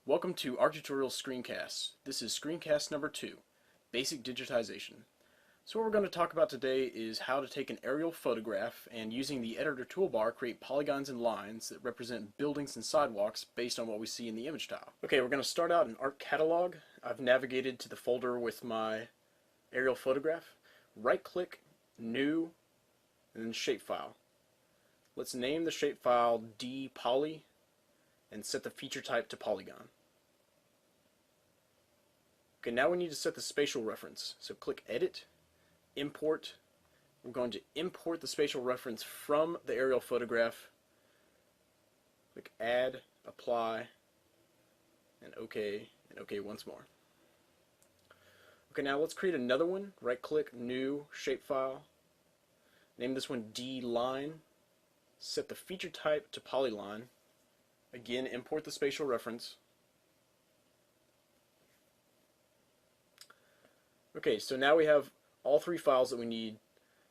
Welcome to ArcTutorial Screencasts. This is screencast number 2, Basic Digitization. So what we're going to talk about today is how to take an aerial photograph and using the editor toolbar create polygons and lines that represent buildings and sidewalks based on what we see in the image tile. Okay, we're going to start out in Arc Catalog. I've navigated to the folder with my aerial photograph. Right click, New, and then Shapefile. Let's name the shapefile dpoly and set the feature type to polygon. Okay, now we need to set the spatial reference. So click Edit, Import. We're going to import the spatial reference from the aerial photograph. Click Add, Apply, and OK once more. Okay, now let's create another one. Right click, New, Shapefile. Name this one dLine. Set the feature type to polyline. Again, import the spatial reference. Okay, so now we have all three files that we need.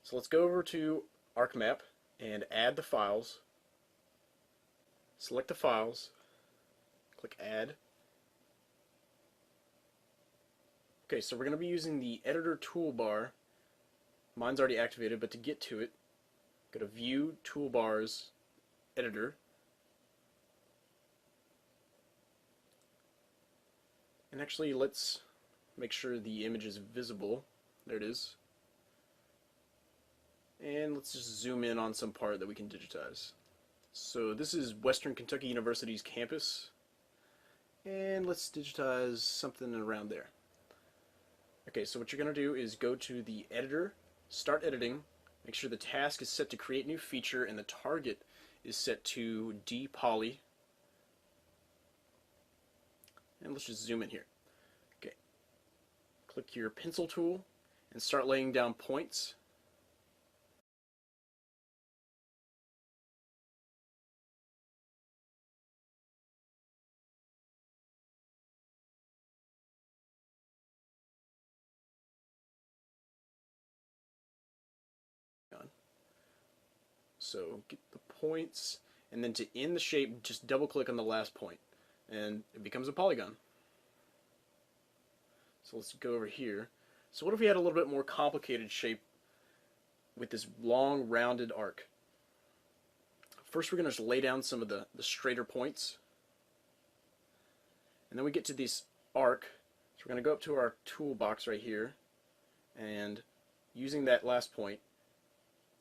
So let's go over to ArcMap and add the files. Select the files. Click Add. Okay, so we're going to be using the editor toolbar. Mine's already activated, but to get to it, go to View, Toolbars, Editor. And actually, let's make sure the image is visible. There it is. And let's just zoom in on some part that we can digitize. So this is Western Kentucky University's campus. And let's digitize something around there. Okay, so what you're going to do is go to the editor, start editing, make sure the task is set to create new feature and the target is set to dpoly. And let's just zoom in here. Okay. Click your pencil tool and start laying down points. So get the points, and then to end the shape, just double click on the last point, and it becomes a polygon. So let's go over here. So what if we had a little bit more complicated shape with this long rounded arc? First we're going to just lay down some of the straighter points, and then we get to this arc. So we're going to go up to our toolbox right here, and using that last point,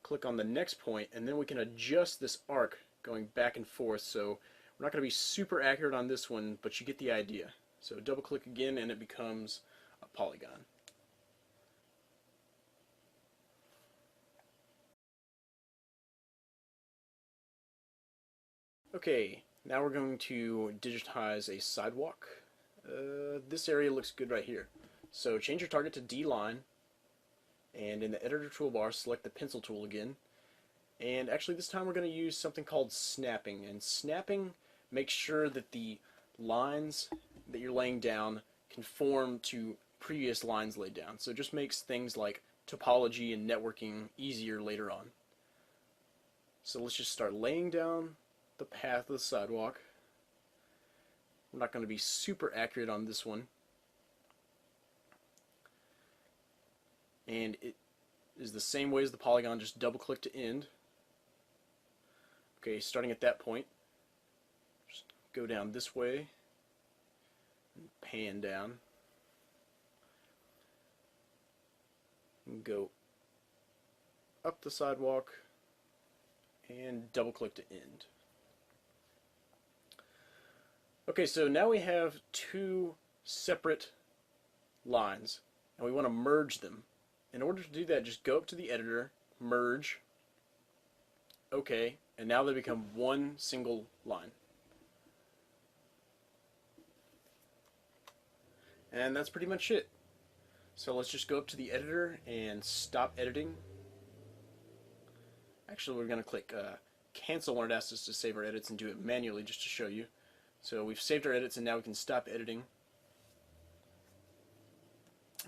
click on the next point, and then we can adjust this arc going back and forth. So we're not going to be super accurate on this one, but you get the idea. So double click again and it becomes a polygon. Okay, now we're going to digitize a sidewalk. This area looks good right here. So change your target to dLine, and in the editor toolbar select the pencil tool again, and actually this time we're going to use something called snapping, and snapping makes sure that the lines that you're laying down conform to previous lines laid down. So it just makes things like topology and networking easier later on. So let's just start laying down the path of the sidewalk. I'm not going to be super accurate on this one. And it is the same way as the polygon, just double click to end. Okay, starting at that point, just go down this way and pan down. And go up the sidewalk and double click to end. Okay, so now we have two separate lines and we want to merge them. In order to do that, just go up to the editor, merge, OK, and now they become one single line. And that's pretty much it. So let's just go up to the editor and stop editing. Actually, we're going to click cancel when it asks us to save our edits and do it manually just to show you. So we've saved our edits and now we can stop editing.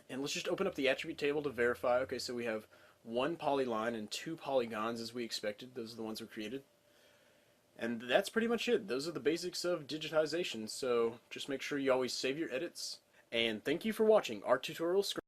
And let's just open up the attribute table to verify. Okay, so we have one polyline and two polygons as we expected. Those are the ones we created. And that's pretty much it. Those are the basics of digitization, so just make sure you always save your edits. And thank you for watching our tutorial script.